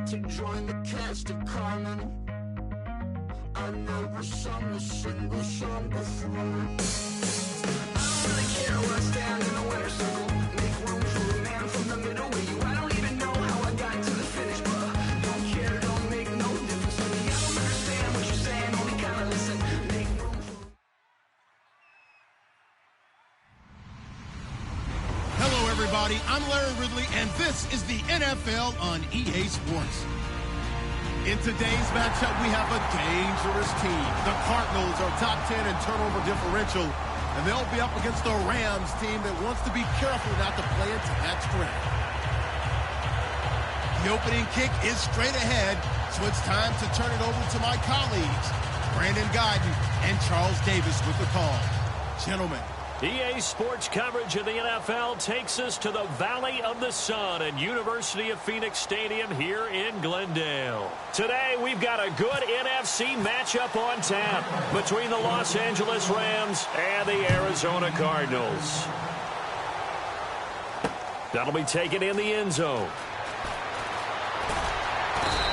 to join the cast of Carmen. I never sung a single song before. I don't really care where I stand in the winner's circle. Make room for a man from the middle with you. I don't even know how I got to the finish, but don't care, don't make no difference to me. I don't understand what you're saying, only kinda listen. Make room for... Hello, everybody. I'm Larry Ridley, and this is the NFL on EA Sports. In today's matchup, we have a dangerous team. The Cardinals are top 10 in turnover differential, and they'll be up against the Rams team that wants to be careful not to play into that strength. The opening kick is straight ahead, so it's time to turn it over to my colleagues, Brandon Guyton and Charles Davis with the call. Gentlemen. EA Sports coverage of the NFL takes us to the Valley of the Sun at University of Phoenix Stadium here in Glendale. Today, we've got a good NFC matchup on tap between the Los Angeles Rams and the Arizona Cardinals. That'll be taken in the end zone.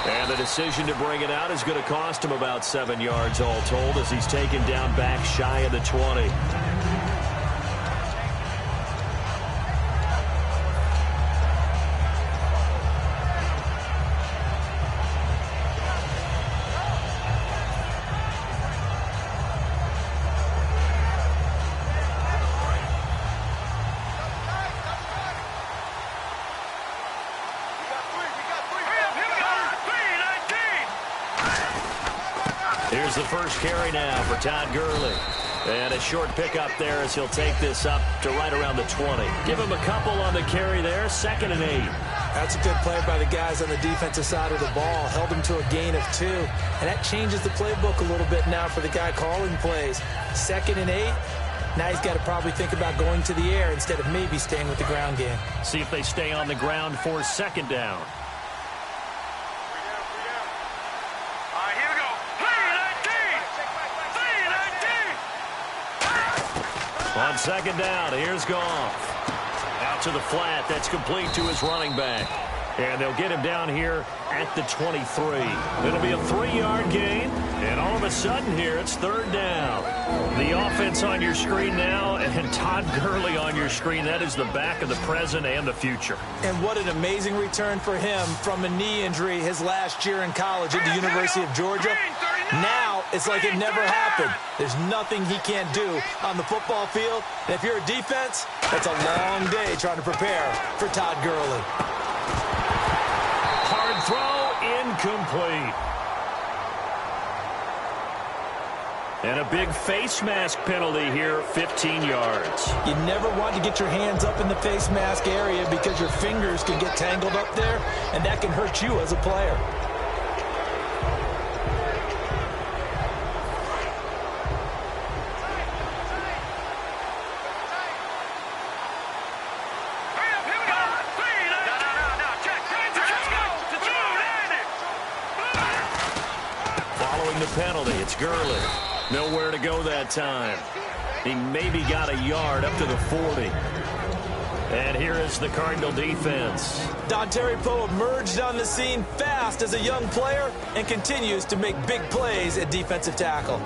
And the decision to bring it out is going to cost him about 7 yards all told as he's taken down back shy of the 20. Here's the first carry now for Todd Gurley. And a short pickup there as he'll take this up to right around the 20. Give him a couple on the carry there, 2nd and 8. That's a good play by the guys on the defensive side of the ball. Held him to a gain of 2. And that changes the playbook a little bit now for the guy calling plays. 2nd and 8. Now he's got to probably think about going to the air instead of maybe staying with the ground game. See if they stay on the ground for 2nd down. On 2nd down, here's Goff. Out to the flat, that's complete to his running back. And they'll get him down here at the 23. It'll be a 3-yard gain, and all of a sudden here, it's 3rd down. The offense on your screen now, and Todd Gurley on your screen. That is the back of the present and the future. And what an amazing return for him from a knee injury his last year in college at the University of Georgia. Now, it's like it never happened. There's nothing he can't do on the football field. And if you're a defense, that's a long day trying to prepare for Todd Gurley. Hard throw, incomplete. And a big face mask penalty here, 15 yards. You never want to get your hands up in the face mask area because your fingers can get tangled up there, and that can hurt you as a player. Penalty. It's Gurley. Nowhere to go that time. He maybe got a yard up to the 40. And here is the Cardinal defense. Dontari Poe emerged on the scene fast as a young player and continues to make big plays at defensive tackle.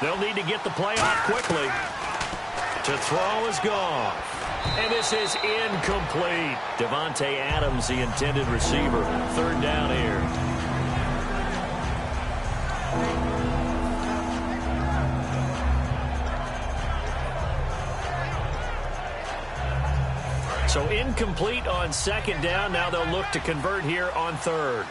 They'll need to get the play off quickly. To throw is gone. And this is incomplete. Devontae Adams, the intended receiver. 3rd down here. So incomplete on 2nd down. Now they'll look to convert here on 3rd.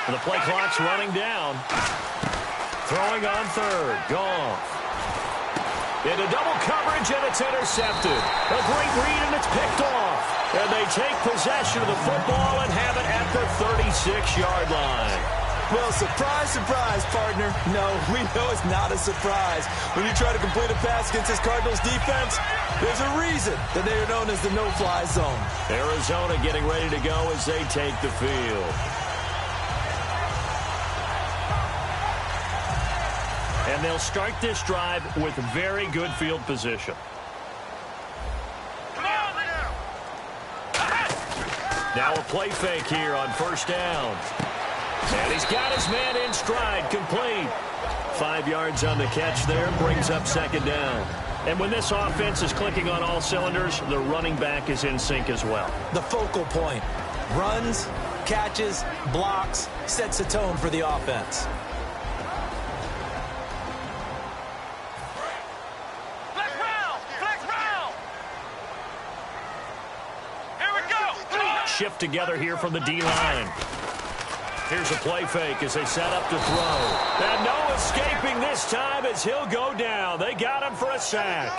The play clock's running down. Throwing on 3rd. Goff. Into double coverage, and it's intercepted. A great read, and it's picked off. And they take possession of the football and have it at the 36-yard line. Well, surprise, surprise, partner. No, we know it's not a surprise. When you try to complete a pass against this Cardinals defense, there's a reason that they are known as the no-fly zone. Arizona getting ready to go as they take the field. And they'll start this drive with very good field position. Now a play fake here on first down. And he's got his man in stride, complete. 5 yards on the catch there, brings up second down. And when this offense is clicking on all cylinders, the running back is in sync as well. The focal point. Runs, catches, blocks, sets the tone for the offense. Shift together here from the D-line. Here's a play fake as they set up to throw. And no escaping this time as he'll go down. They got him for a sack.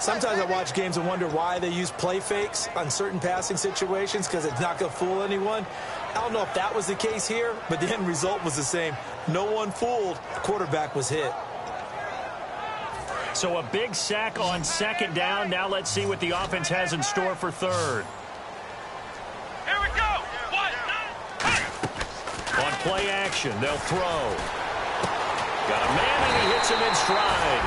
Sometimes I watch games and wonder why they use play fakes on certain passing situations, because it's not going to fool anyone. I don't know if that was the case here, but the end result was the same. No one fooled. The quarterback was hit. So a big sack on second down. Now let's see what the offense has in store for third. On play action, they'll throw. Got a man, and he hits him in stride.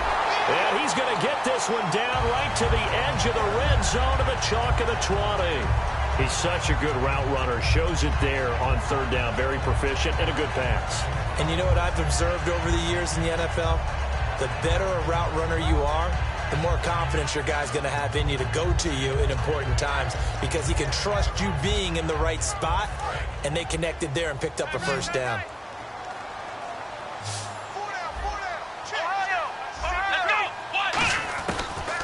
And he's going to get this one down right to the edge of the red zone of the chalk of the 20. He's such a good route runner. Shows it there on third down. Very proficient and a good pass. And you know what I've observed over the years in the NFL? The better a route runner you are, the more confidence your guy's going to have in you to go to you in important times, because he can trust you being in the right spot, and they connected there and picked up a first down.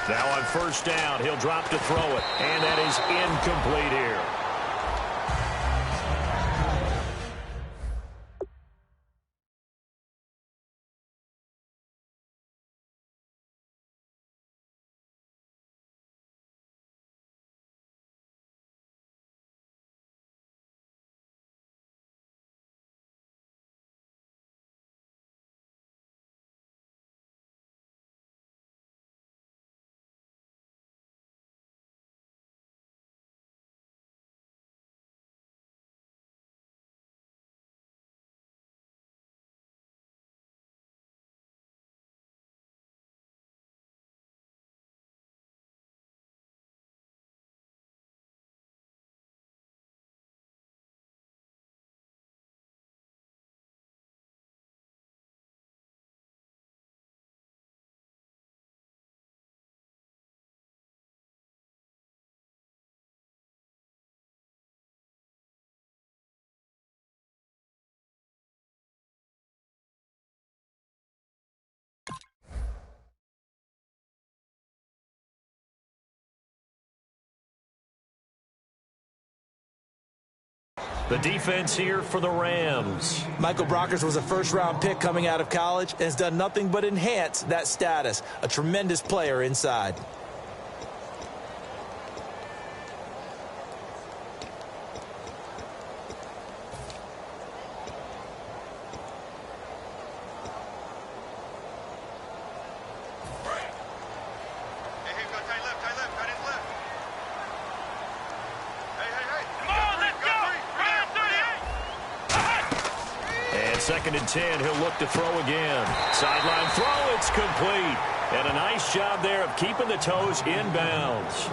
Now on first down, he'll drop to throw it, and that is incomplete here. The defense here for the Rams. Michael Brockers was a first-round pick coming out of college and has done nothing but enhance that status. A tremendous player inside. Second and 10, he'll look to throw again. Sideline throw, it's complete. And a nice job there of keeping the toes in bounds.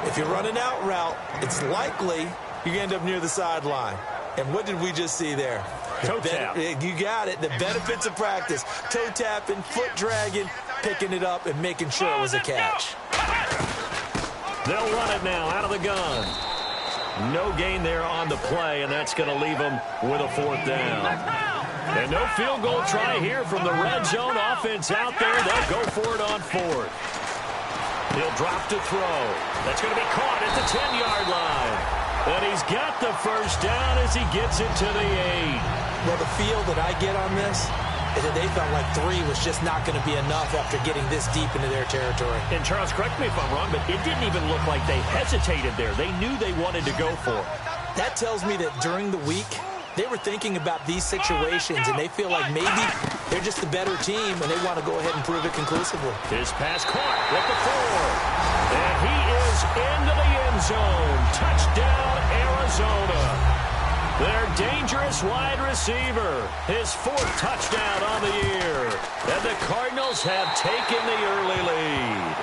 If you're running out route, it's likely you end up near the sideline. And what did we just see there? Toe tap. You got it. The benefits of practice. Toe tapping, foot dragging, picking it up, and making sure it was a catch. They'll run it now out of the gun. No gain there on the play, and that's going to leave them with a fourth down. And no field goal try here from the red zone offense out there. They'll go for it on fourth. He'll drop to throw. That's going to be caught at the 10-yard line. And he's got the first down as he gets it to the 8. Well, the feel that I get on this, is that they felt like 3 was just not going to be enough after getting this deep into their territory. And Charles, correct me if I'm wrong, but it didn't even look like they hesitated there. They knew they wanted to go for it. That tells me that during the week, they were thinking about these situations, and they feel like maybe they're just the better team, and they want to go ahead and prove it conclusively. His pass caught with the 4. And he is into the end zone. Touchdown, Arizona. Their dangerous wide receiver. His 4th touchdown on the year. And the Cardinals have taken the early lead.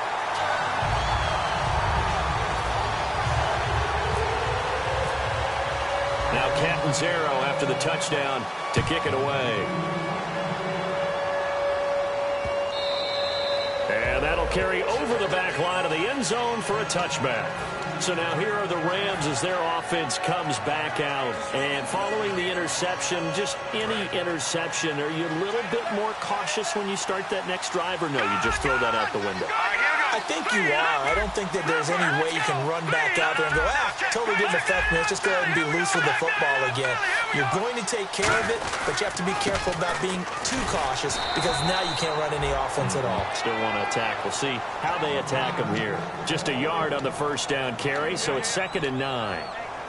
Now Catanzaro after the touchdown to kick it away. And that'll carry over the back line of the end zone for a touchback. So now here are the Rams as their offense comes back out. And following the interception, just any interception, are you a little bit more cautious when you start that next drive, or no, you just throw that out the window? I think you are. I don't think that there's any way you can run back out there and go, totally didn't affect me. Let's just go ahead and be loose with the football again. You're going to take care of it, but you have to be careful about being too cautious because now you can't run any offense at all. Still want to attack. We'll see how they attack them here. Just a yard on the first down carry, so it's 2nd and 9.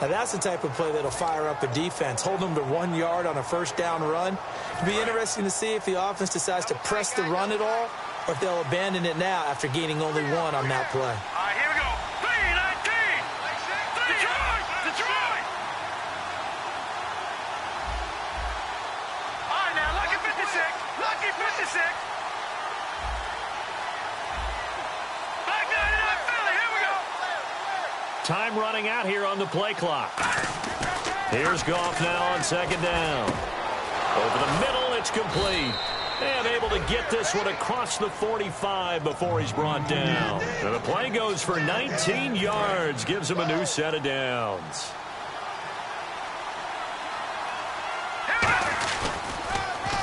Now that's the type of play that'll fire up a defense. Hold them to 1 yard on a first down run. It'll be interesting to see if the offense decides to press the run at all, or if they'll abandon it now after gaining only 1 on that play. All right, here we go. 3-19. Detroit! Detroit! All right, now, lucky 56. Lucky 56. Back 99 Philly. Here we go. Time running out here on the play clock. Here's Goff now on 2nd down. Over the middle, it's complete. And able to get this one across the 45 before he's brought down. And the play goes for 19 yards. Gives him a new set of downs.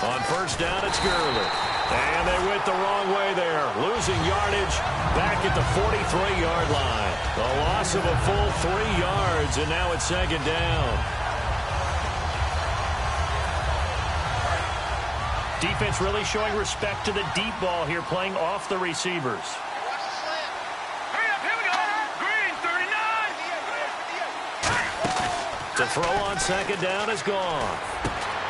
On first down, it's Gurley. And they went the wrong way there. Losing yardage back at the 43-yard line. A loss of a full 3 yards, and now it's 2nd down. Defense really showing respect to the deep ball here, playing off the receivers. Hurry up, here we go. Green, 39. The throw on 2nd down is gone.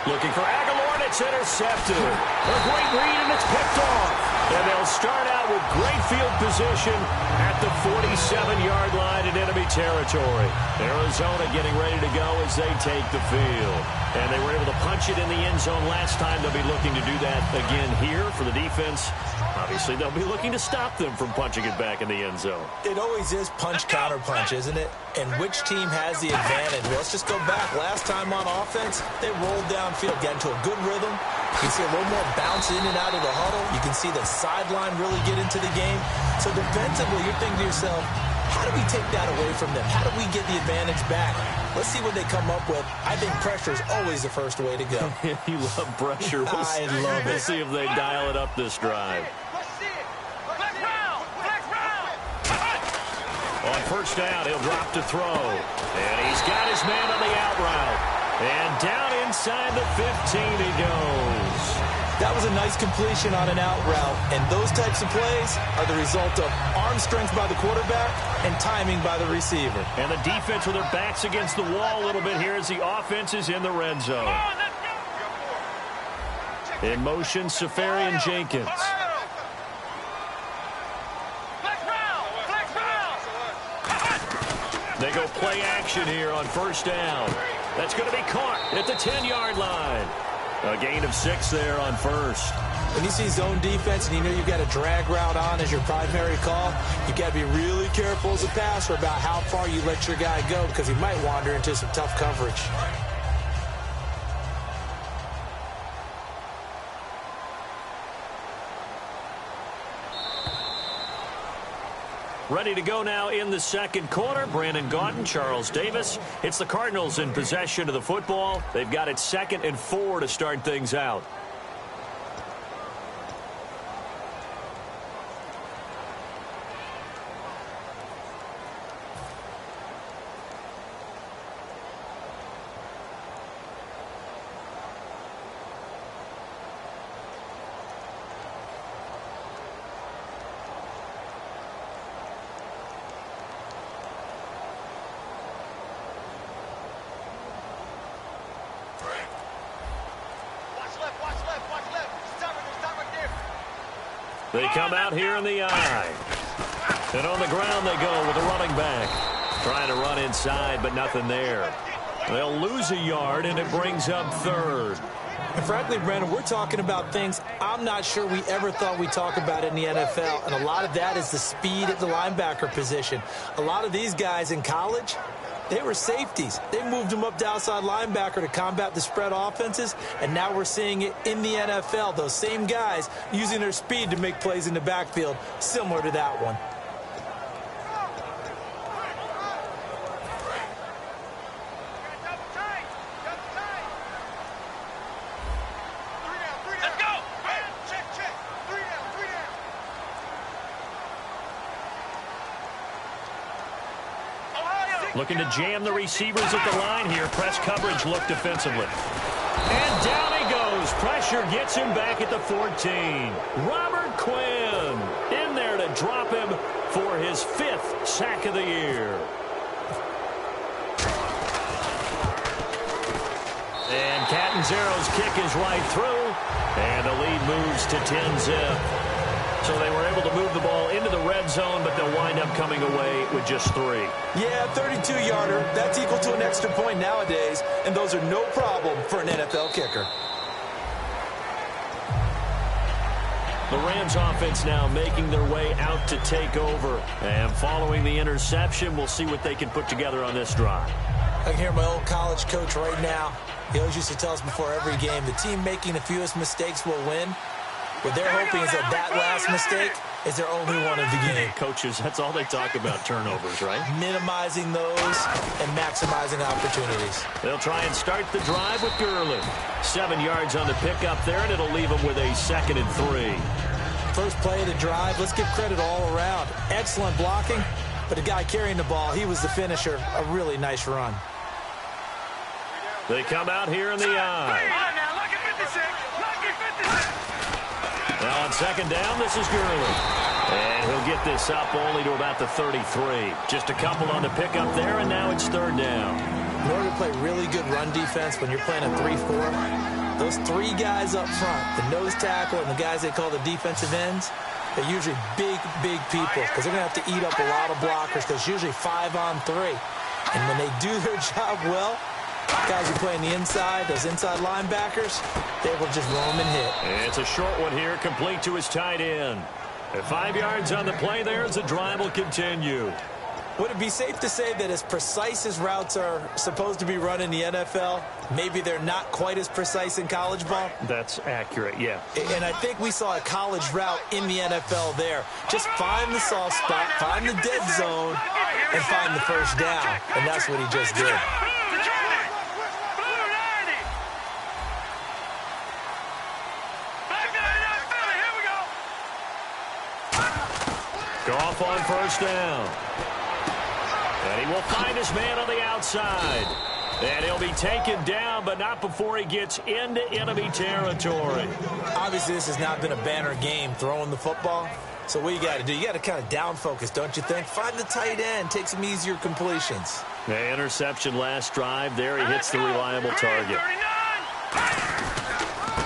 Looking for Aguilar, and it's intercepted. A great read, and it's picked off. And they'll start out with great field position at the 47-yard line in enemy territory. Arizona getting ready to go as they take the field. And they were able to punch it in the end zone last time. They'll be looking to do that again here for the defense. Obviously, they'll be looking to stop them from punching it back in the end zone. It always is punch-counter-punch, isn't it? And which team has the advantage? Well, let's just go back. Last time on offense, they rolled downfield, got into a good rhythm. You can see a little more bounce in and out of the huddle. You can see the sideline really get into the game. So defensively, you're thinking to yourself, how do we take that away from them? How do we get the advantage back? Let's see what they come up with. I think pressure is always the first way to go. You love pressure. I love it. We'll see if they dial it up this drive. On first down, he'll drop to throw. And he's got his man on the out route. And down inside the 15 he goes. That was a nice completion on an out route. And those types of plays are the result of arm strength by the quarterback and timing by the receiver. And the defense with their backs against the wall a little bit here as the offense is in the red zone. In motion, Safarian Jenkins. They go play action here on first down. That's going to be caught at the 10-yard line. A gain of 6 there on first. When you see zone defense and you know you've got a drag route on as your primary call, you've got to be really careful as a passer about how far you let your guy go because he might wander into some tough coverage. Ready to go now in the second quarter. Brandon Gaudin, Charles Davis. It's the Cardinals in possession of the football. They've got it 2nd and 4 to start things out. They come out here in the eye. And on the ground they go with the running back. Trying to run inside, but nothing there. They'll lose a yard, and it brings up third. And frankly, Brandon, we're talking about things I'm not sure we ever thought we'd talk about in the NFL. And a lot of that is the speed at the linebacker position. A lot of these guys in college, they were safeties. They moved them up to outside linebacker to combat the spread offenses, and now we're seeing it in the NFL. Those same guys using their speed to make plays in the backfield, similar to that one. Looking to jam the receivers at the line here. Press coverage look defensively. And down he goes. Pressure gets him back at the 14. Robert Quinn in there to drop him for his 5th sack of the year. And Catanzaro's kick is right through. And the lead moves to 10-zip. So they were able to move the ball into the red zone, but they'll wind up coming away with just 3. Yeah, 32-yarder. That's equal to an extra point nowadays, and those are no problem for an NFL kicker. The Rams offense now making their way out to take over. And following the interception, we'll see what they can put together on this drive. I can hear my old college coach right now. He always used to tell us before every game, the team making the fewest mistakes will win. What they're hoping is that last mistake is their only one of the game. Coaches, that's all they talk about, turnovers, right? Minimizing those and maximizing opportunities. They'll try and start the drive with Gurley. 7 yards on the pickup there, and it'll leave them with a 2nd and 3. First play of the drive, let's give credit all around. Excellent blocking, but the guy carrying the ball, he was the finisher. A really nice run. They come out here in the eye. Now on 2nd down, this is Gurley. And he'll get this up only to about the 33. Just a couple on the pickup there, and now it's 3rd down. In order to play really good run defense when you're playing a 3-4, those 3 guys up front, the nose tackle and the guys they call the defensive ends, they're usually big people because they're going to have to eat up a lot of blockers because it's usually 5 on 3. And when they do their job well, guys who play on the inside, those inside linebackers, they will just roam and hit. And it's a short one here, complete to his tight end. At 5 yards on the play there as the drive will continue. Would it be safe to say that as precise as routes are supposed to be run in the NFL, maybe they're not quite as precise in college ball? That's accurate, yeah. And I think we saw a college route in the NFL there. Just find the soft spot, find the dead zone, and find the first down. And that's what he just did. Goff on 1st down. And he will find his man on the outside. And he'll be taken down, but not before he gets into enemy territory. Obviously, this has not been a banner game throwing the football. So what you got to do, you got to kind of down focus, don't you think? Find the tight end, take some easier completions. The interception last drive. There he hits the reliable target.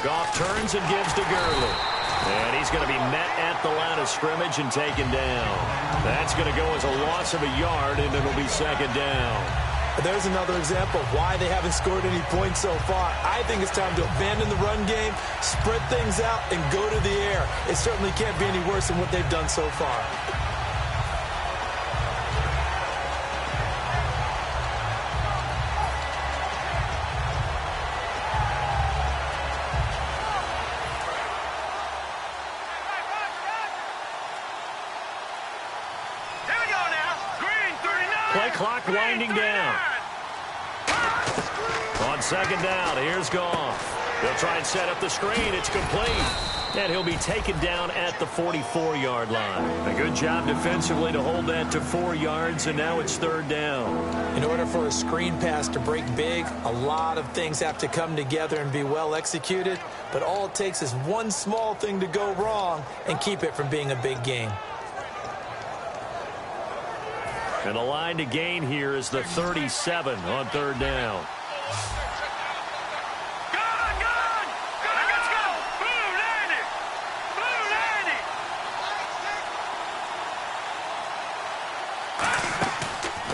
Goff turns and gives to Gurley. And he's going to be met at the line of scrimmage and taken down. That's going to go as a loss of a yard, and it'll be 2nd down. There's another example of why they haven't scored any points so far. I think it's time to abandon the run game, spread things out, and go to the air. It certainly can't be any worse than what they've done so far. Play clock winding down. On 2nd down, here's Goff. They'll try and set up the screen. It's complete. And he'll be taken down at the 44-yard line. A good job defensively to hold that to 4 yards, and now it's 3rd down. In order for a screen pass to break big, a lot of things have to come together and be well executed. But all it takes is one small thing to go wrong and keep it from being a big game. And the line to gain here is the 37 on 3rd down.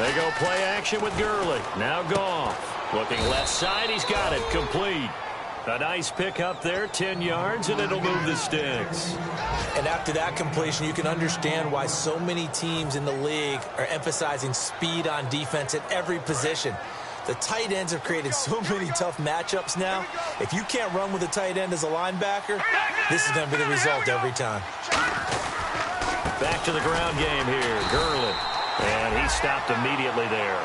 They go play action with Gurley. Now Goff. Looking left side. He's got it. Complete. A nice pick up there. 10 yards, and it'll move the sticks. And after that completion, you can understand why so many teams in the league are emphasizing speed on defense at every position. The tight ends have created so many tough matchups now. If you can't run with a tight end as a linebacker, this is going to be the result every time. Back to the ground game here. Gurley. And he stopped immediately there.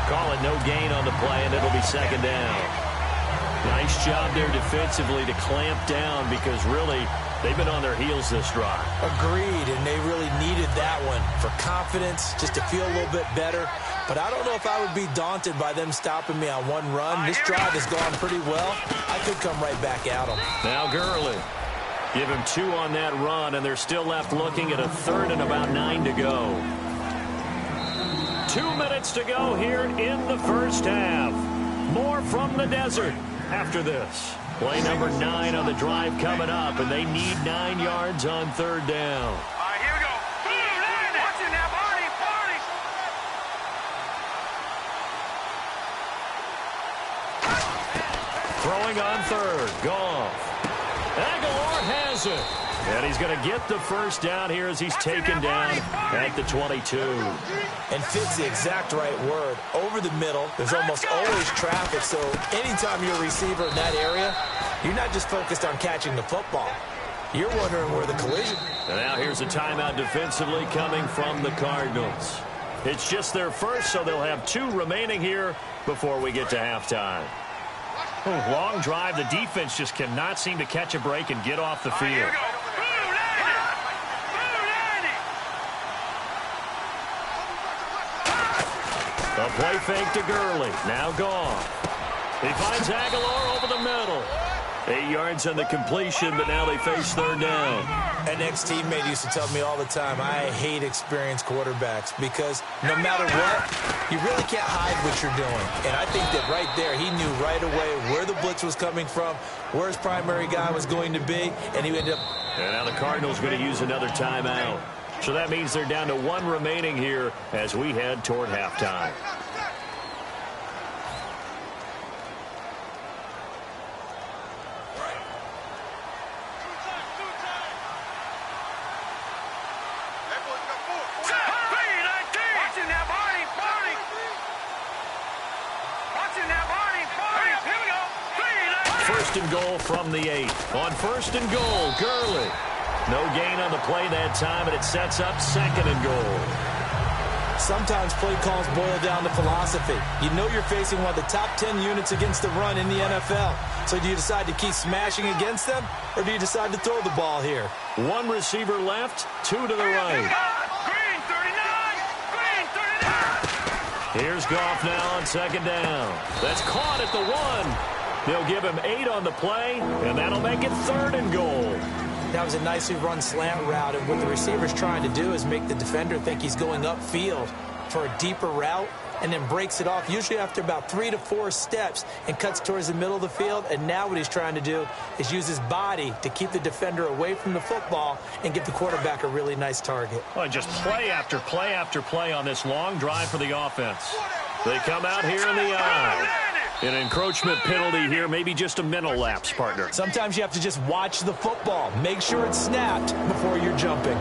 Call it no gain on the play, and it'll be second down. Nice job there defensively to clamp down because really they've been on their heels this drive. Agreed, and they really needed that one for confidence, just to feel a little bit better. But I don't know if I would be daunted by them stopping me on one run. This drive has gone pretty well. I could come right back at them. Now Gurley. Give him 2 on that run, and they're still left looking at a third and about 9 to go. 2 minutes to go here in the first half. More from the desert after this. Play number 9 on the drive coming up, and they need 9 yards on third down. All right, here we go. Watch it now, Barney. Throwing on third. Goff. Aguilar has it. And he's going to get the first down here as he's taken down at the 22. And fits the exact right word. Over the middle, there's almost always traffic, so anytime you're a receiver in that area, you're not just focused on catching the football. You're wondering where the collision. And now here's a timeout defensively coming from the Cardinals. It's just their first, so they'll have 2 remaining here before we get to halftime. Long drive. The defense just cannot seem to catch a break and get off the field. A play fake to Gurley. Now Goff. He finds Aguilar over the middle. 8 yards on the completion, but now they face third down. An ex-teammate used to tell me all the time, I hate experienced quarterbacks because no matter what, you really can't hide what you're doing. And I think that right there, he knew right away where the blitz was coming from, where his primary guy was going to be, and he ended up... And now the Cardinals going to use another timeout. So that means they're down to 1 remaining here as we head toward halftime. First and goal from the 8. On first and goal, Gurley. No gain on the play that time, and it sets up second and goal. Sometimes play calls boil down to philosophy. You know you're facing one of the top 10 units against the run in the NFL. So do you decide to keep smashing against them, or do you decide to throw the ball here? 1 receiver left, 2 to the right. Green 39! Green 39! Here's Goff now on second down. That's caught at the 1. They'll give him 8 on the play, and that'll make it third and goal. That was a nicely run slant route, and what the receiver's trying to do is make the defender think he's going upfield for a deeper route, and then breaks it off, usually after about 3 to 4 steps, and cuts towards the middle of the field. And now what he's trying to do is use his body to keep the defender away from the football and give the quarterback a really nice target. Well, just play after play after play on this long drive for the offense. They come out here in the eye. An encroachment penalty here, maybe just a mental lapse, partner. Sometimes you have to just watch the football. Make sure it's snapped before you're jumping.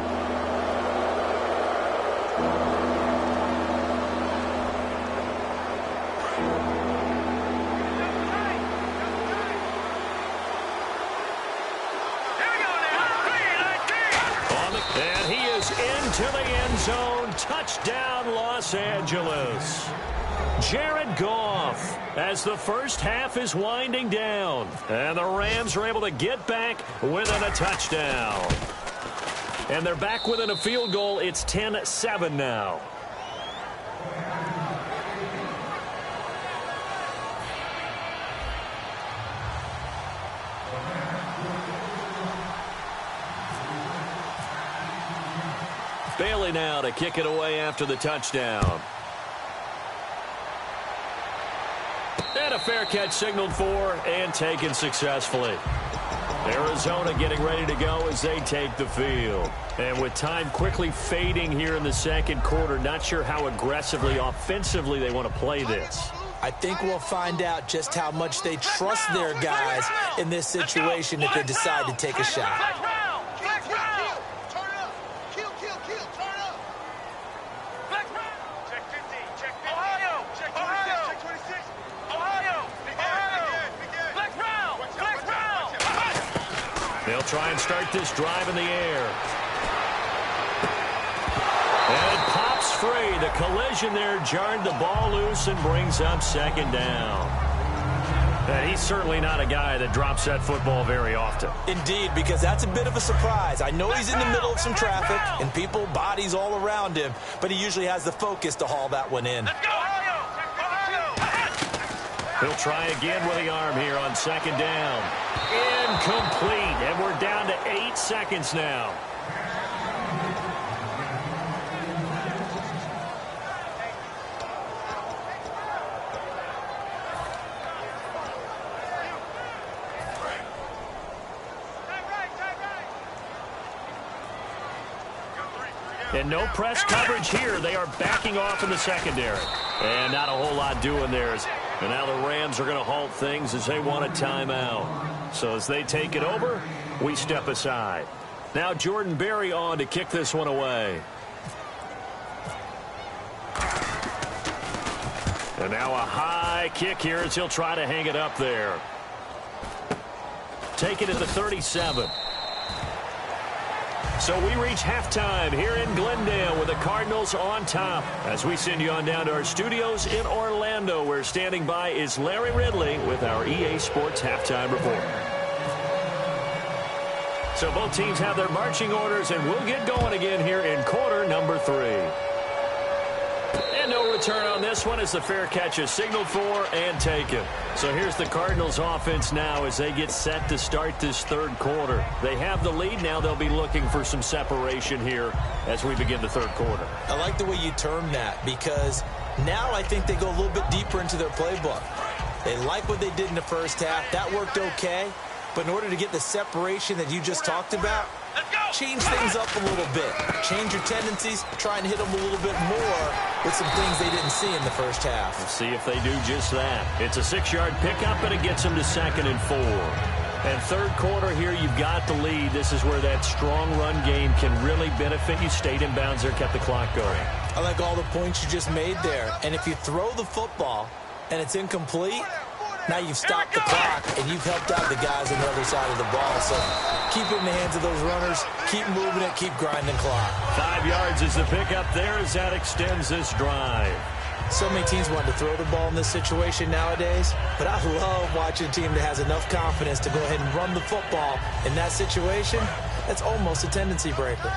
And he is into the end zone. Touchdown, Los Angeles. Jared Goff as the first half is winding down. And the Rams are able to get back within a touchdown. And they're back within a field goal. It's 10-7 now. Bailey now to kick it away after the touchdown. And a fair catch signaled for and taken successfully. Arizona getting ready to go as they take the field. And with time quickly fading here in the second quarter, not sure how aggressively, offensively they want to play this. I think we'll find out just how much they trust their guys in this situation if they decide to take a shot. They'll try and start this drive in the air. And it pops free. The collision there jarred the ball loose and brings up second down. And he's certainly not a guy that drops that football very often. Indeed, because that's a bit of a surprise. I know he's in the middle of some traffic and people, bodies all around him, but he usually has the focus to haul that one in. He'll try again with the arm here on second down. Incomplete, and we're down to 8 seconds now. And no press coverage here. They are backing off in the secondary. And not a whole lot doing there. And now the Rams are going to halt things as they want a timeout. So as they take it over, we step aside. Now Jordan Berry on to kick this one away. And now a high kick here as he'll try to hang it up there. Take it at the 37. So we reach halftime here in Glendale with the Cardinals on top. As we send you on down to our studios in Orlando, where standing by is Larry Ridley with our EA Sports Halftime Report. So both teams have their marching orders, and we'll get going again here in quarter number 3. And no return on this one as the fair catch is signaled for and taken. So here's the Cardinals offense now as they get set to start this third quarter. They have the lead. Now they'll be looking for some separation here as we begin the third quarter. I like the way you term that, because now I think they go a little bit deeper into their playbook. They like what they did in the first half. That worked okay. But in order to get the separation that you just talked about, change things up a little bit. Change your tendencies, try and hit them a little bit more with some things they didn't see in the first half. We'll see if they do just that. It's a 6-yard pickup, and it gets them to 2nd and 4. And third quarter here, you've got the lead. This is where that strong run game can really benefit you. Stayed in bounds there, kept the clock going. I like all the points you just made there. And if you throw the football and it's incomplete, now you've stopped the clock, and you've helped out the guys on the other side of the ball. So keep it in the hands of those runners. Keep moving it. Keep grinding clock. 5 yards is the pickup there as that extends this drive. So many teams want to throw the ball in this situation nowadays, but I love watching a team that has enough confidence to go ahead and run the football in that situation. That's almost a tendency breaker.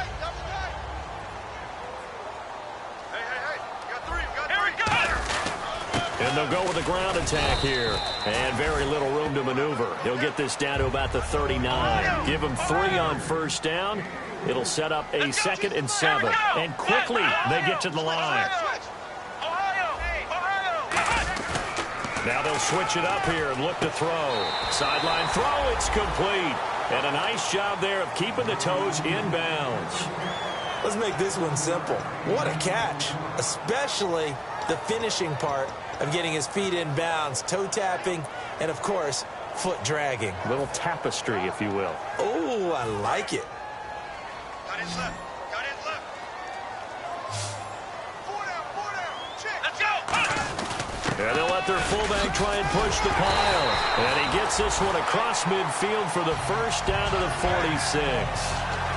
And they'll go with a ground attack here. And very little room to maneuver. He'll get this down to about the 39. Give him 3 on first down. It'll set up a 2nd and 7. And quickly they get to the line. Now they'll switch it up here and look to throw. Sideline throw, it's complete. And a nice job there of keeping the toes in bounds. Let's make this one simple. What a catch, especially the finishing part of getting his feet in bounds, toe tapping, and of course, foot dragging. A little tapestry, if you will. Oh, I like it. Got his left. Got his left. 4 down. Check. Let's go. And they'll let their fullback try and push the pile. And he gets this one across midfield for the first down to the 46.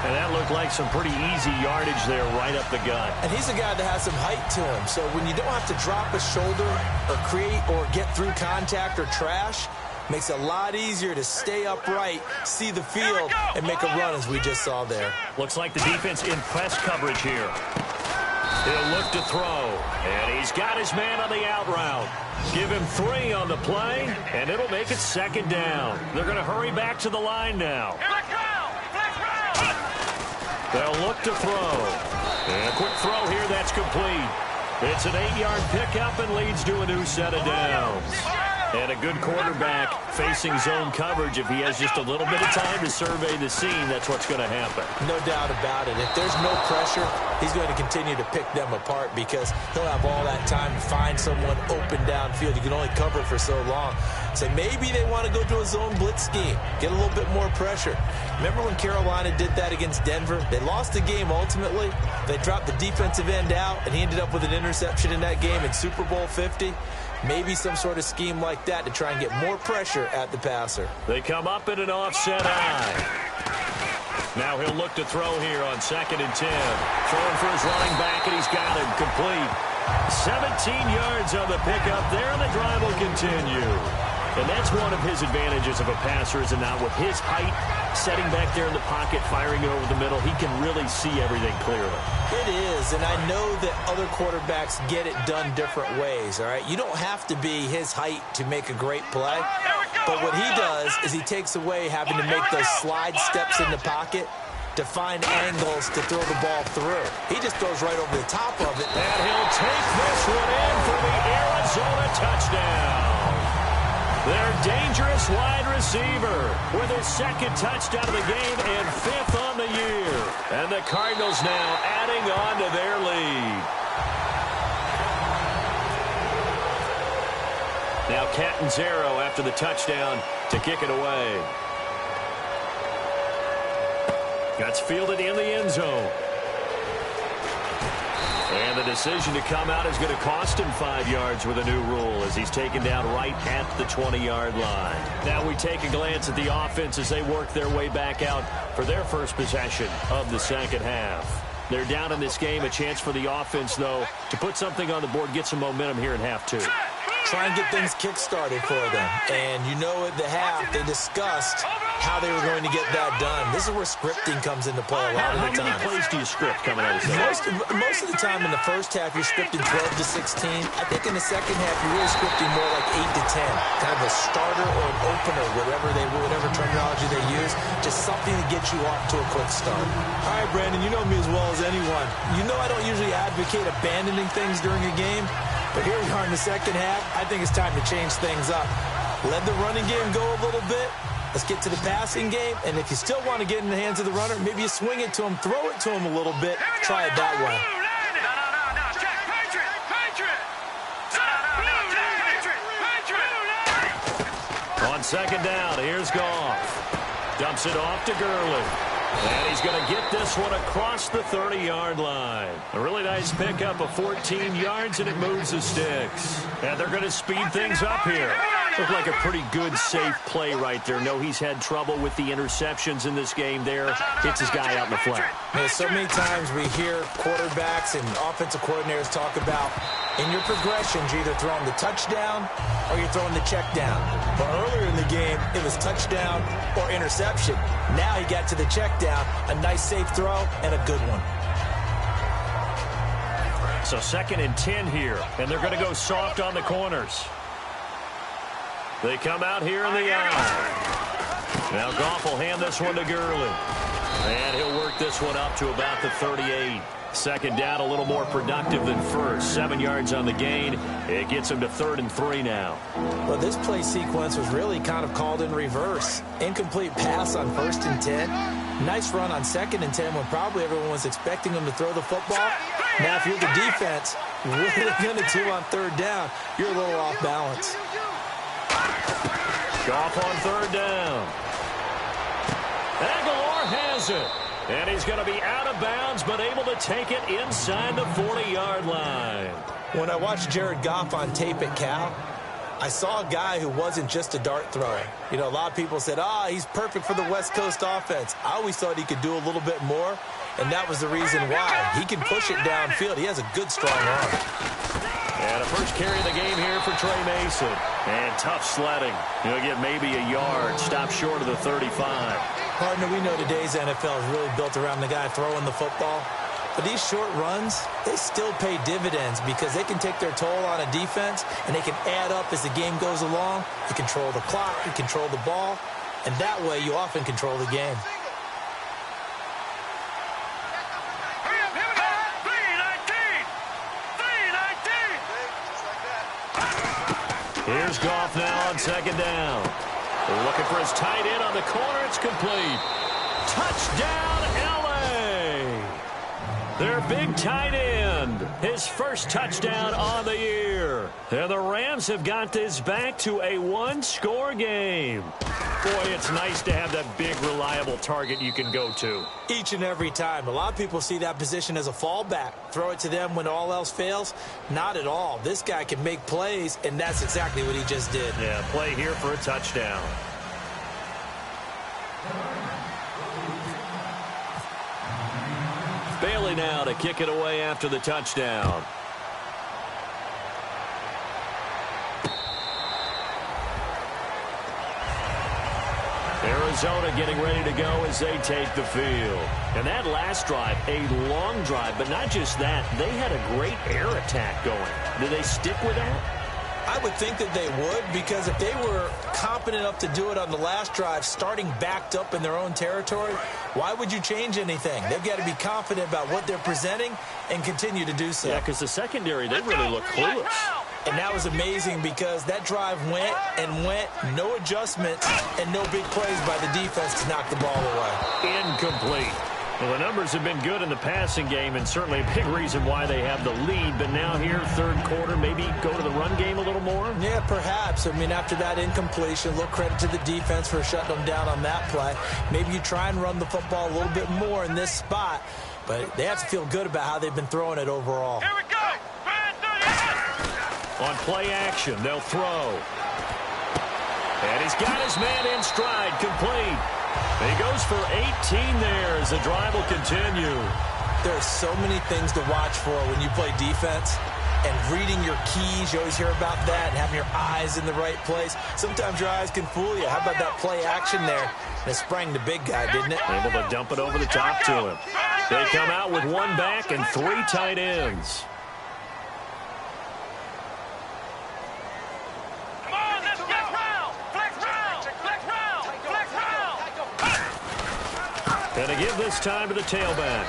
And that looked like some pretty easy yardage there right up the gut. And he's a guy that has some height to him. So when you don't have to drop a shoulder or create or get through contact or trash, makes it a lot easier to stay upright, see the field, and make a run as we just saw there. Looks like the defense in press coverage here. He'll look to throw. And he's got his man on the out route. Give him 3 on the play, and it'll make it 2nd down. They're going to hurry back to the line now. They'll look to throw. And a quick throw here, that's complete. It's an 8-yard pickup and leads to a new set of downs. And a good quarterback facing zone coverage, if he has just a little bit of time to survey the scene, that's what's going to happen. No doubt about it. If there's no pressure, he's going to continue to pick them apart because he'll have all that time to find someone open downfield. You can only cover for so long. So maybe they want to go to a zone blitz scheme, get a little bit more pressure. Remember when Carolina did that against Denver? They lost the game ultimately. They dropped the defensive end out, and he ended up with an interception in that game in Super Bowl 50. Maybe some sort of scheme like that to try and get more pressure at the passer. They come up in an offset eye. Now he'll look to throw here on 2nd and 10. Throwing for his running back, and he's got him complete. 17 yards on the pickup there, and the drive will continue. And that's one of his advantages of a passer, is it not? With his height, setting back there in the pocket, firing it over the middle, he can really see everything clearly. It is, and I know that other quarterbacks get it done different ways, all right? You don't have to be his height to make a great play, but what he does is he takes away having to make those slide steps in the pocket to find angles to throw the ball through. He just throws right over the top of it. And he'll take this one in for the Arizona touchdown. Their dangerous wide receiver with his 2nd touchdown of the game and 5th on the year. And the Cardinals now adding on to their lead. Now Catanzaro after the touchdown to kick it away. That's fielded in the end zone. And the decision to come out is going to cost him 5 yards with a new rule as he's taken down right at the 20-yard line. Now we take a glance at the offense as they work their way back out for their first possession of the second half. They're down in this game. A chance for the offense, though, to put something on the board, get some momentum here in half 2. Try and get things kick-started for them. And you know at the half, they discussed how they were going to get that done. This is where scripting comes into play a lot of the time. How many plays do you script coming out of the Most of the time in the first half, you're scripting 12 to 16. I think in the second half, you're really scripting more like 8 to 10. Kind of a starter or an opener, whatever terminology they use. Just something to get you off to a quick start. All right, Brandon, you know me as well as anyone. You know I don't usually advocate abandoning things during a game. But here we are in the second half. I think it's time to change things up. Let the running game go a little bit. Let's get to the passing game. And if you still want to get in the hands of the runner, maybe you swing it to him, throw it to him a little bit. Try it that way. On 2nd down, here's Goff. Dumps it off to Gurley. And he's going to get this one across the 30-yard line. A really nice pickup of 14 yards, and it moves the sticks. And they're going to speed things up here. Looked like a pretty good, safe play right there. No, he's had trouble with the interceptions in this game there. Hits his guy out in the flat. Man, so many times we hear quarterbacks and offensive coordinators talk about in your progressions, you're either throwing the touchdown or you're throwing the check down. But earlier in the game, it was touchdown or interception. Now he got to the check down, a nice safe throw, and a good one. So 2nd and 10 here, and they're going to go soft on the corners. They come out here in the eye. Now Goff will hand this one to Gurley. And he'll work this one up to about the 38. 2nd down, a little more productive than first. 7 yards on the gain. It gets him to 3rd and 3 now. Well, this play sequence was really kind of called in reverse. Incomplete pass on 1st and 10. Nice run on 2nd and 10 when probably everyone was expecting him to throw the football. Now, if you're the defense, what are they going to do on 3rd down? You're a little off balance. Goff on 3rd down. Aguilar has it. And he's going to be out of bounds, but able to take it inside the 40-yard line. When I watched Jared Goff on tape at Cal, I saw a guy who wasn't just a dart thrower. You know, a lot of people said, he's perfect for the West Coast offense. I always thought he could do a little bit more, and that was the reason why. He can push it downfield. He has a good, strong arm. And a first carry of the game here for Trey Mason. And tough sledding. He'll get maybe a yard. Stop short of the 35. Partner, we know today's NFL is really built around the guy throwing the football. But these short runs, they still pay dividends because they can take their toll on a defense, and they can add up as the game goes along. You control the clock, you control the ball, and that way you often control the game. Here's Goff now on second down. They're looking for his tight end on the corner. It's complete. Touchdown, L.A. Their big tight end. His first touchdown on the year. And the Rams have got this back to a one-score game. Boy, it's nice to have that big, reliable target you can go to. Each and every time. A lot of people see that position as a fallback. Throw it to them when all else fails. Not at all. This guy can make plays, and that's exactly what he just did. Yeah, play here for a touchdown. Bailey now to kick it away after the touchdown. Arizona getting ready to go as they take the field. And that last drive, a long drive, but not just that. They had a great air attack going. Did they stick with that? I would think that they would, because if they were competent enough to do it on the last drive, starting backed up in their own territory, why would you change anything? They've got to be confident about what they're presenting and continue to do so. Yeah, because the secondary, they really look clueless. And that was amazing because that drive went and went, no adjustments, and no big plays by the defense to knock the ball away. Incomplete. Well, the numbers have been good in the passing game, and certainly a big reason why they have the lead. But now here, third quarter, maybe go to the run game a little more? Yeah, perhaps. I mean, after that incompletion, a little credit to the defense for shutting them down on that play. Maybe you try and run the football a little bit more in this spot. But they have to feel good about how they've been throwing it overall. Here we go. On play action, they'll throw. And he's got his man in stride, complete. He goes for 18 there as the drive will continue. There are so many things to watch for when you play defense. And reading your keys, you always hear about that, and having your eyes in the right place. Sometimes your eyes can fool you. How about that play action there? And it sprang the big guy, didn't it? Able to dump it over the top to him. They come out with one back and three tight ends. And to give this time to the tailback.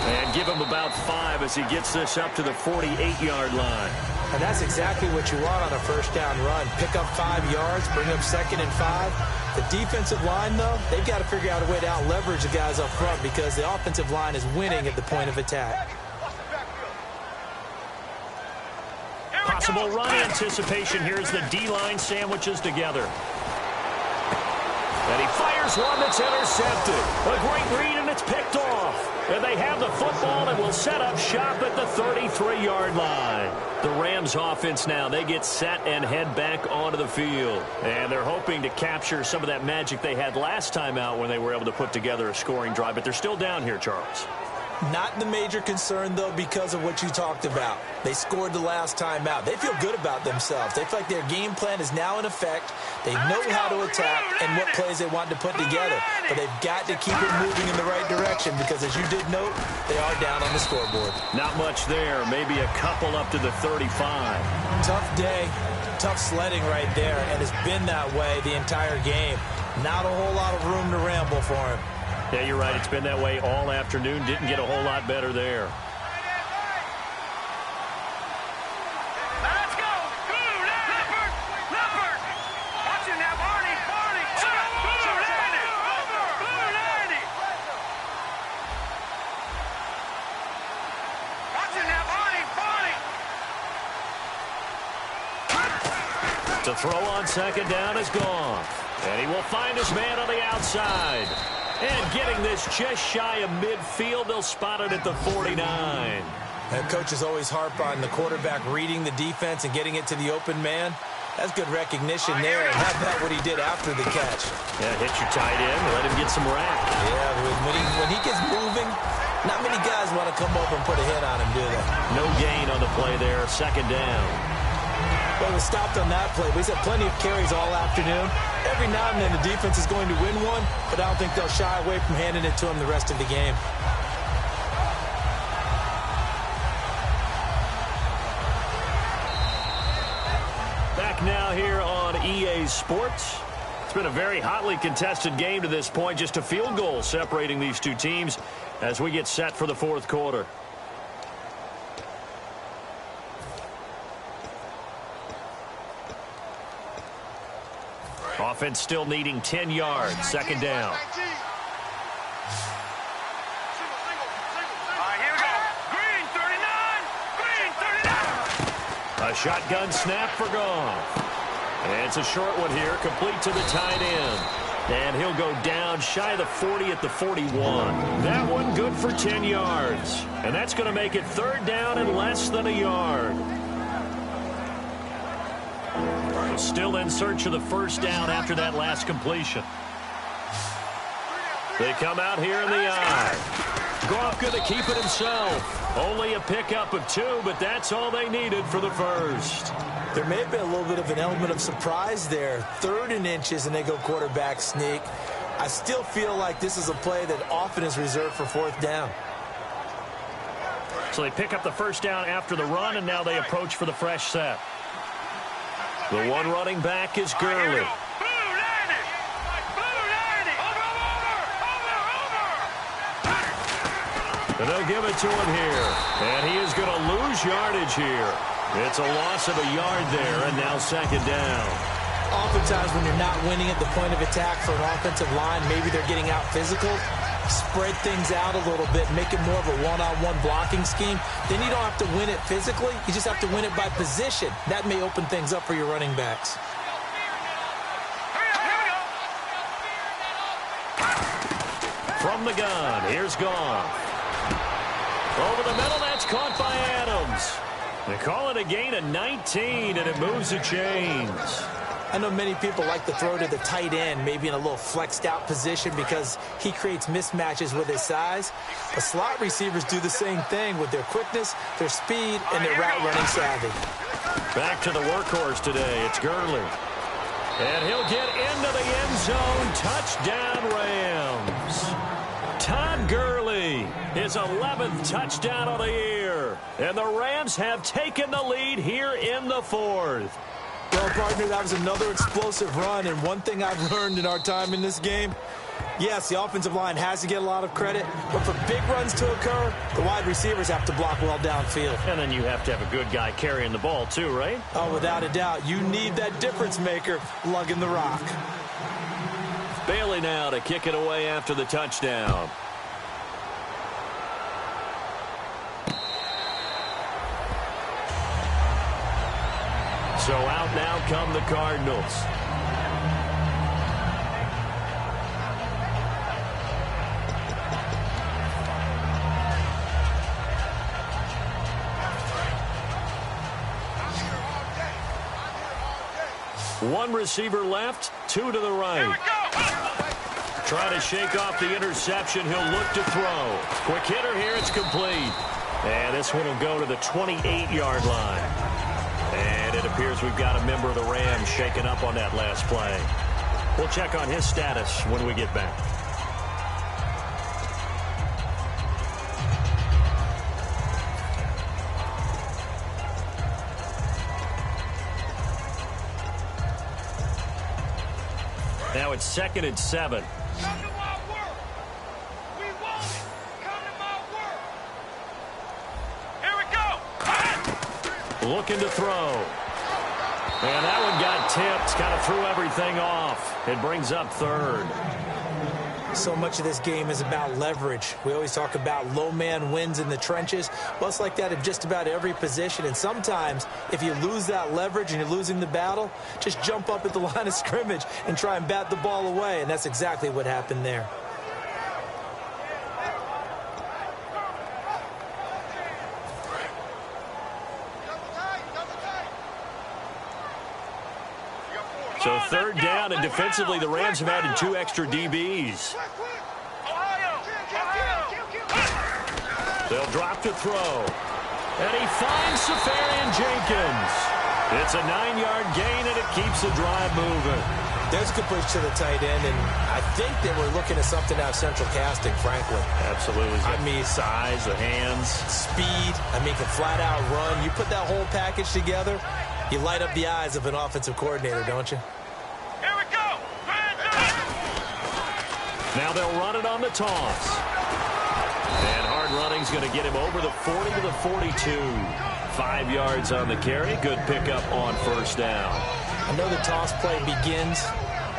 And give him about 5 as he gets this up to the 48-yard line. And that's exactly what you want on a first down run. Pick up 5 yards, bring up 2nd and 5. The defensive line, though, they've got to figure out a way to out-leverage the guys up front because the offensive line is winning at the point of attack. Possible run anticipation. Here's the D-line sandwiches together. And he fires one that's intercepted. A great read, and it's picked off. And they have the football and will set up shop at the 33-yard line. The Rams offense now, they get set and head back onto the field. And they're hoping to capture some of that magic they had last time out when they were able to put together a scoring drive. But they're still down here, Charles. Not the major concern, though, because of what you talked about. They scored the last time out. They feel good about themselves. They feel like their game plan is now in effect. They know how to attack and what plays they want to put together. But they've got to keep it moving in the right direction because, as you did note, they are down on the scoreboard. Not much there. Maybe a couple up to the 35. Tough day, tough sledding right there, and it's been that way the entire game. Not a whole lot of room to ramble for him. Yeah, you're right. It's been that way all afternoon. Didn't get a whole lot better there. Let's go. Leopard. Leopard. Watching that, Barney. Barney. Blue Landy. Blue Landy. Watching that, Barney. Barney. To throw on second down is gone. And he will find his man on the outside. And getting this just shy of midfield, they'll spot it at the 49. And coaches always harp on the quarterback reading the defense and getting it to the open man. That's good recognition there. And how about what he did after the catch? Yeah, hit your tight end, let him get some rack. Yeah, when he gets moving, not many guys want to come up and put a hit on him, do they? No gain on the play there, second down. Well, it was stopped on that play. We've had plenty of carries all afternoon. Every now and then the defense is going to win one, but I don't think they'll shy away from handing it to him the rest of the game. Back now here on EA Sports. It's been a very hotly contested game to this point. Just a field goal separating these two teams as we get set for the fourth quarter. Offense still needing 10 yards. Second down. A shotgun snap for Goff. And it's a short one here, complete to the tight end. And he'll go down shy of the 40 at the 41. That one good for 10 yards. And that's going to make it third down and less than a yard. Still in search of the first down after that last completion. They come out here in the eye. Goff going to keep it himself. Only a pickup of 2, but that's all they needed for the first. There may have been a little bit of an element of surprise there. 3rd and inches, and they go quarterback sneak. I still feel like this is a play that often is reserved for 4th down. So they pick up the first down after the run, and now they approach for the fresh set. The one running back is Gurley. And they'll give it to him here. And he is going to lose yardage here. It's a loss of a yard there, and now second down. Oftentimes when you're not winning at the point of attack for an offensive line, maybe they're getting out physical. Spread things out a little bit, make it more of a one-on-one blocking scheme. Then you don't have to win it physically. You just have to win it by position. That may open things up for your running backs. From the gun, here's Goff. Over the middle, that's caught by Adams. They call it a gain of 19, and it moves the chains. I know many people like to throw to the tight end, maybe in a little flexed out position because he creates mismatches with his size. But slot receivers do the same thing with their quickness, their speed, and their route running savvy. Back to the workhorse today. It's Gurley. And he'll get into the end zone. Touchdown, Rams. Todd Gurley, his 11th touchdown of the year. And the Rams have taken the lead here in the 4th. Well, partner, that was another explosive run, and one thing I've learned in our time in this game, yes, the offensive line has to get a lot of credit, but for big runs to occur, the wide receivers have to block well downfield. And then you have to have a good guy carrying the ball too, right? Oh, without a doubt. You need that difference maker lugging the rock. Bailey now to kick it away after the touchdown. So out now come the Cardinals. One receiver left, 2 to the right. Trying to shake off the interception. He'll look to throw. Quick hitter here. It's complete. And this one will go to the 28-yard line. And it appears we've got a member of the Rams shaken up on that last play. We'll check on his status when we get back. Now it's 2nd and 7. Looking to throw. And that one got tipped. Kind of threw everything off. It brings up 3rd. So much of this game is about leverage. We always talk about low man wins in the trenches. Well, it's like that in just about every position. And sometimes, if you lose that leverage and you're losing the battle, just jump up at the line of scrimmage and try and bat the ball away. And that's exactly what happened there. So 3rd down, and defensively, the Rams have added 2 extra DBs. They'll drop to throw. And he finds Safarian-Jenkins. It's a 9-yard gain, and it keeps the drive moving. There's a good push to the tight end, and I think that we're looking at something out of central casting, frankly. Absolutely. I mean, size, the hands. Speed. I mean, can flat-out run. You put that whole package together, you light up the eyes of an offensive coordinator, don't you? Here we go! Now they'll run it on the toss. And hard running's going to get him over the 40 to the 42. 5 yards on the carry. Good pickup on first down. I know the toss play begins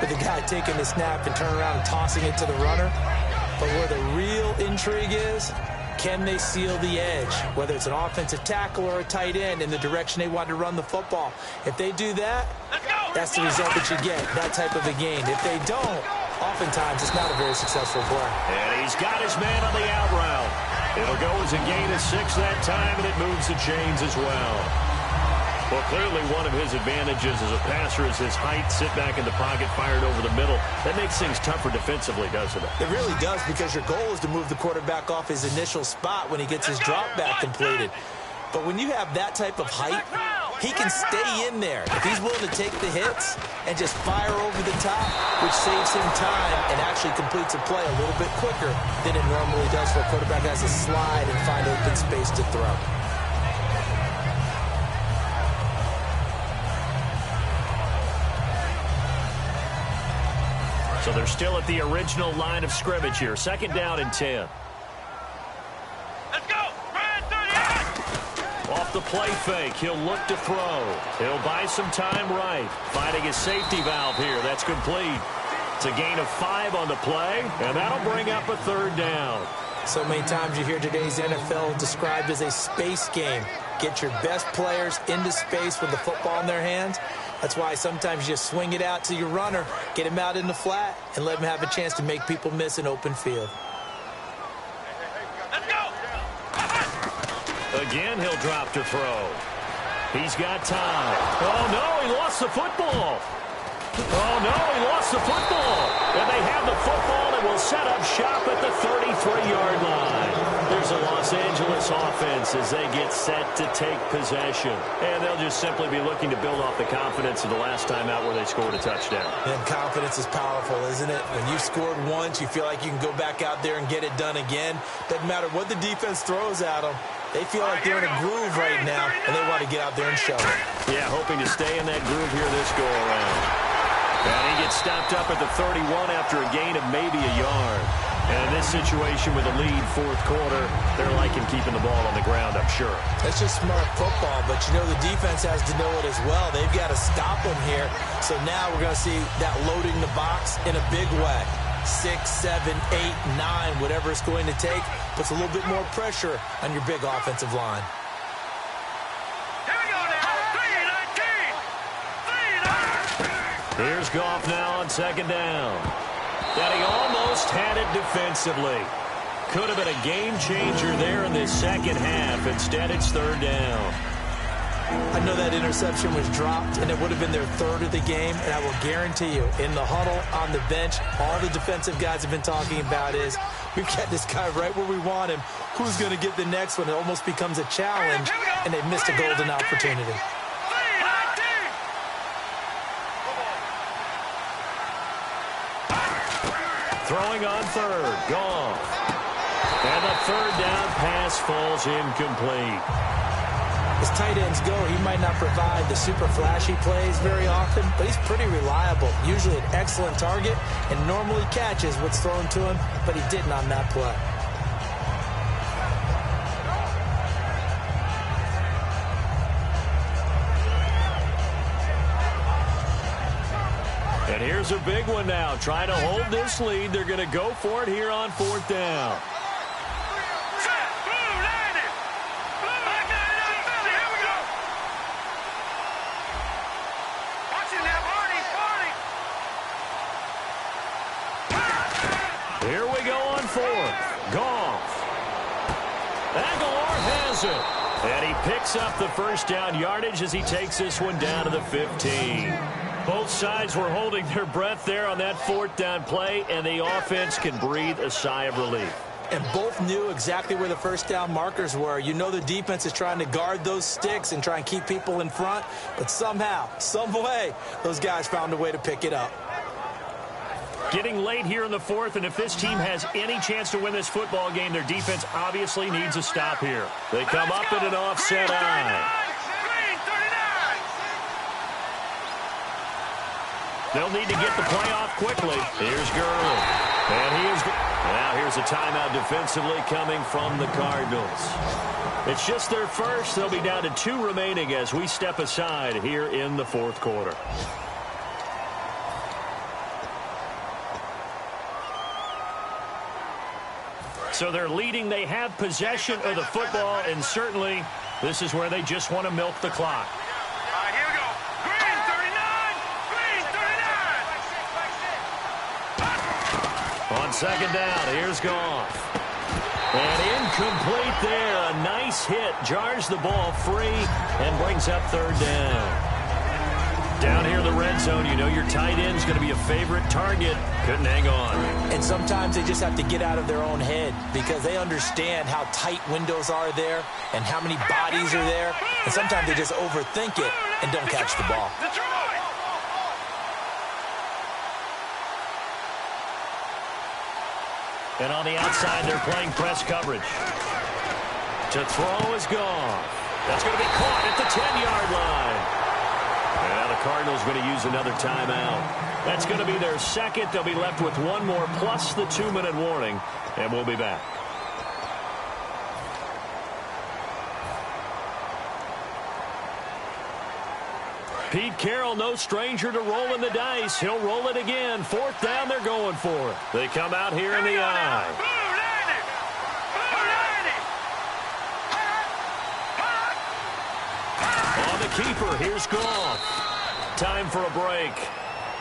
with the guy taking the snap and turning around and tossing it to the runner. But where the real intrigue is, can they seal the edge, whether it's an offensive tackle or a tight end, in the direction they want to run the football? If they do that, that's the result that you get, that type of a gain. If they don't, oftentimes it's not a very successful play. And he's got his man on the out route. It'll go as a gain of 6 that time, and it moves the chains as well. Well, clearly one of his advantages as a passer is his height, sit back in the pocket, fired over the middle. That makes things tougher defensively, doesn't it? It really does, because your goal is to move the quarterback off his initial spot when he gets his drop back completed. But when you have that type of height, he can stay in there. If he's willing to take the hits and just fire over the top, which saves him time and actually completes a play a little bit quicker than it normally does for a quarterback that has to slide and find open space to throw. So they're still at the original line of scrimmage here. 2nd down and 10. Let's go! Ryan, 38! Off the play fake, he'll look to throw. He'll buy some time right. Finding his safety valve here. That's complete. It's a gain of 5 on the play, and that'll bring up a 3rd down. So many times you hear today's NFL described as a space game. Get your best players into space with the football in their hands. That's why sometimes you just swing it out to your runner, get him out in the flat, and let him have a chance to make people miss an open field. Let's go! Again, he'll drop to throw. He's got time. Oh, no, he lost the football. Oh, no, he lost the football. And they have the football and will set up shop at the 33-yard line. There's a Los Angeles offense as they get set to take possession. And they'll just simply be looking to build off the confidence of the last time out where they scored a touchdown. And confidence is powerful, isn't it? When you've scored once, you feel like you can go back out there and get it done again. Doesn't matter what the defense throws at them. They feel like they're in a groove right now, and they want to get out there and show it. Yeah, hoping to stay in that groove here this go-around. And he gets stopped up at the 31 after a gain of maybe a yard. And in this situation with a lead 4th quarter, they're liking keeping the ball on the ground, I'm sure. That's just smart football, but you know the defense has to know it as well. They've got to stop them here. So now we're going to see that loading the box in a big way. 6, 7, 8, 9, whatever it's going to take, puts a little bit more pressure on your big offensive line. Here we go now! 3-19! 3-19! Here's Goff now on 2nd down. And he almost had it defensively. Could have been a game changer there in this 2nd half. Instead, it's 3rd down. I know that interception was dropped, and it would have been their 3rd of the game, and I will guarantee you, in the huddle, on the bench, all the defensive guys have been talking about is, we've got this guy right where we want him. Who's going to get the next one? It almost becomes a challenge, and they've missed a golden opportunity. Throwing on 3rd, Goff. And the 3rd down pass falls incomplete. As tight ends go, he might not provide the super flashy plays very often, but he's pretty reliable. Usually an excellent target and normally catches what's thrown to him, but he didn't on that play. And here's a big one now. Trying to hold this lead. They're going to go for it here on 4th down. Here we go on 4th. Goff. Aguilar has it. And he picks up the 1st down yardage as he takes this one down to the 15. Both sides were holding their breath there on that 4th down play, and the offense can breathe a sigh of relief. And both knew exactly where the 1st down markers were. You know the defense is trying to guard those sticks and try and keep people in front, but somehow, some way, those guys found a way to pick it up. Getting late here in the 4th, and if this team has any chance to win this football game, their defense obviously needs a stop here. They come up in an offset eye. They'll need to get the play off quickly. Here's Gurley. And he is... Now here's a timeout defensively coming from the Cardinals. It's just their 1st. They'll be down to 2 remaining as we step aside here in the 4th quarter. So they're leading. They have possession of the football, and certainly this is where they just want to milk the clock. All right, here we go. Green 39! Green 39! On second down, here's Goff. And incomplete there. A nice hit. Jars the ball free and brings up third down. Down here in the red zone, you know your tight end's going to be a favorite target. Couldn't hang on. And sometimes they just have to get out of their own head because they understand how tight windows are there and how many bodies are there. And sometimes they just overthink it and don't catch the ball. And on the outside, they're playing press coverage. To throw is Goff. That's going to be caught at the 10-yard line. Now the Cardinals going to use another timeout. That's going to be their second. They'll be left with one more plus the 2-minute warning, and we'll be back. Pete Carroll, no stranger to rolling the dice. He'll roll it again. Fourth down, they're going for it. They come out here in the eye. On the keeper, here's Goff. Time for a break.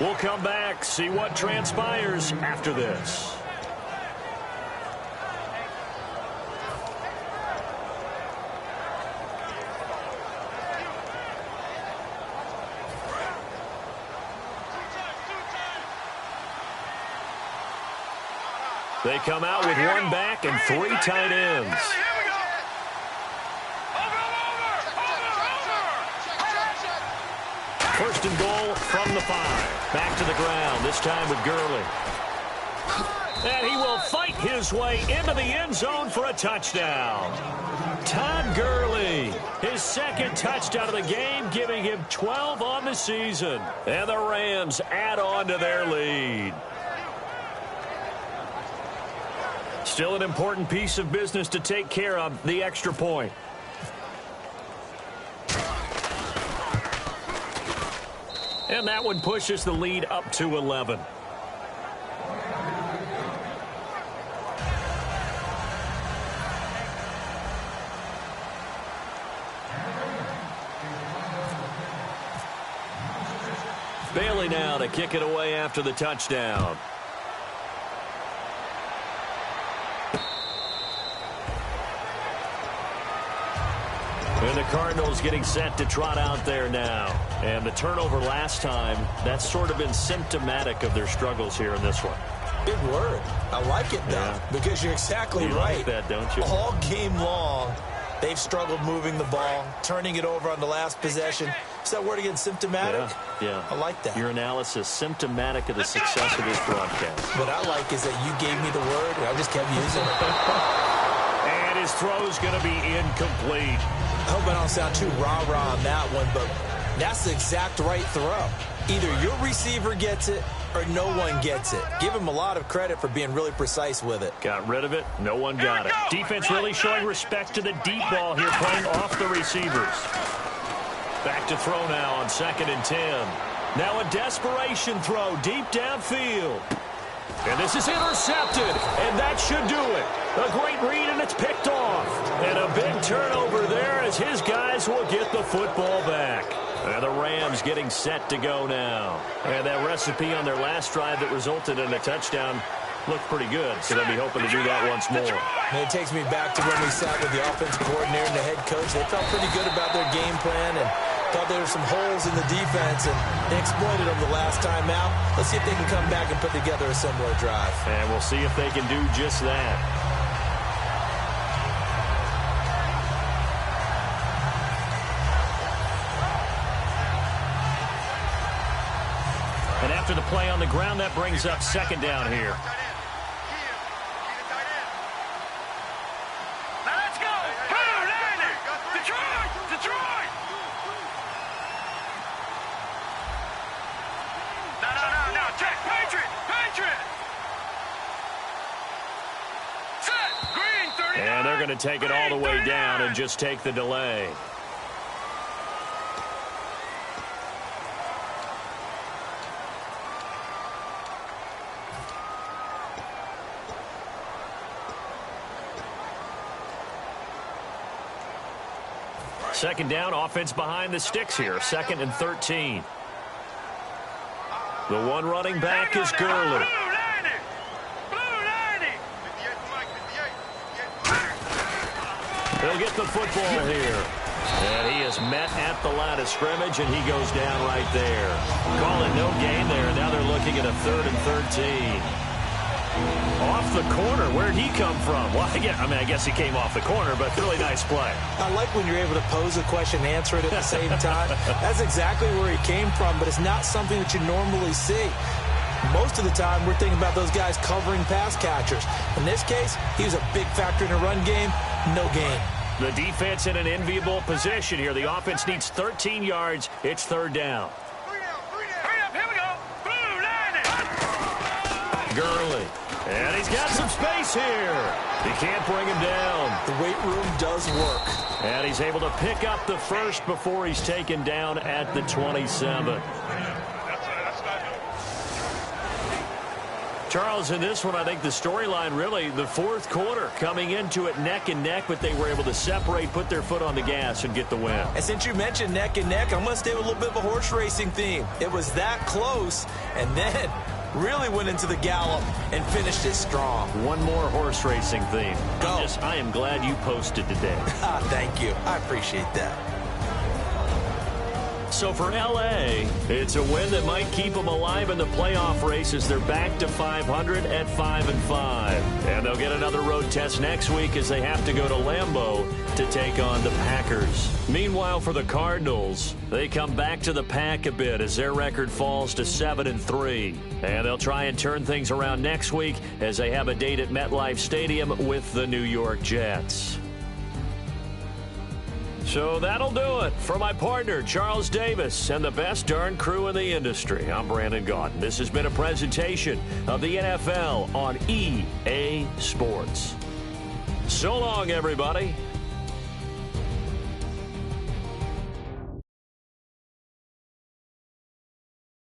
We'll come back, see what transpires after this. They come out with one back and three tight ends. First and goal from the 5. Back to the ground, this time with Gurley. And he will fight his way into the end zone for a touchdown. Todd Gurley, his second touchdown of the game, giving him 12 on the season. And the Rams add on to their lead. Still an important piece of business to take care of, the extra point. And that one pushes the lead up to 11. Bailey now to kick it away after the touchdown. And the Cardinals getting set to trot out there now. And the turnover last time, that's sort of been symptomatic of their struggles here in this one. Big word. I like it, though, because you're exactly right. You like that, don't you? All game long, they've struggled moving the ball, turning it over on the last possession. Is that word again, symptomatic? Yeah. I like that. Your analysis, symptomatic of the success of this broadcast. What I like is that you gave me the word, and I just kept using it. And his throw's going to be incomplete. I hope I don't sound too rah-rah on that one, but that's the exact right throw. Either your receiver gets it or no one gets it. Give him a lot of credit for being really precise with it. Got rid of it. No one got it. Defense really showing respect to the deep ball here, playing off the receivers. Back to throw now on 2nd and 10. Now a desperation throw deep downfield. And this is intercepted, and that should do it. A great read, and it's picked off. And a big turnover there as his guys will get the football back. And the Rams getting set to go now. And that recipe on their last drive that resulted in a touchdown looked pretty good, so they'll be hoping to do that once more. And it takes me back to when we sat with the offensive coordinator and the head coach. They felt pretty good about their game plan and thought there were some holes in the defense, and they exploited them the last time out. Let's see if they can come back and put together a similar drive. And we'll see if they can do just that. And after the play on the ground, that brings up 2nd down here. And they're going to take it all the way down and just take the delay. Second down, offense behind the sticks here. 2nd and 13. The one running back is Gurley. He'll get the football here. And he is met at the line of scrimmage, and he goes down right there. Calling no gain there. Now they're looking at a 3rd and 13. Off the corner. Where'd he come from? Well, I guess he came off the corner, but really nice play. I like when you're able to pose a question and answer it at the same time. That's exactly where he came from, but it's not something that you normally see. Most of the time, we're thinking about those guys covering pass catchers. In this case, he was a big factor in a run game. No gain. The defense in an enviable position here. The offense needs 13 yards. It's 3rd down. Here we go. Gurley. And he's got some space here. He can't bring him down. The weight room does work. And he's able to pick up the first before he's taken down at the 27. Charles, in this one, I think the storyline really, the 4th quarter, coming into it neck and neck, but they were able to separate, put their foot on the gas, and get the win. And since you mentioned neck and neck, I'm going to stay with a little bit of a horse racing theme. It was that close, and then really went into the gallop and finished it strong. One more horse racing theme. Go. I am glad you posted today. Thank you. I appreciate that. So for L.A., it's a win that might keep them alive in the playoff race as they're back to 500 at 5-5. And they'll get another road test next week as they have to go to Lambeau to take on the Packers. Meanwhile, for the Cardinals, they come back to the pack a bit as their record falls to 7-3. And they'll try and turn things around next week as they have a date at MetLife Stadium with the New York Jets. So that'll do it for my partner, Charles Davis, and the best darn crew in the industry. I'm Brandon Gaudin. This has been a presentation of the NFL on EA Sports. So long, everybody.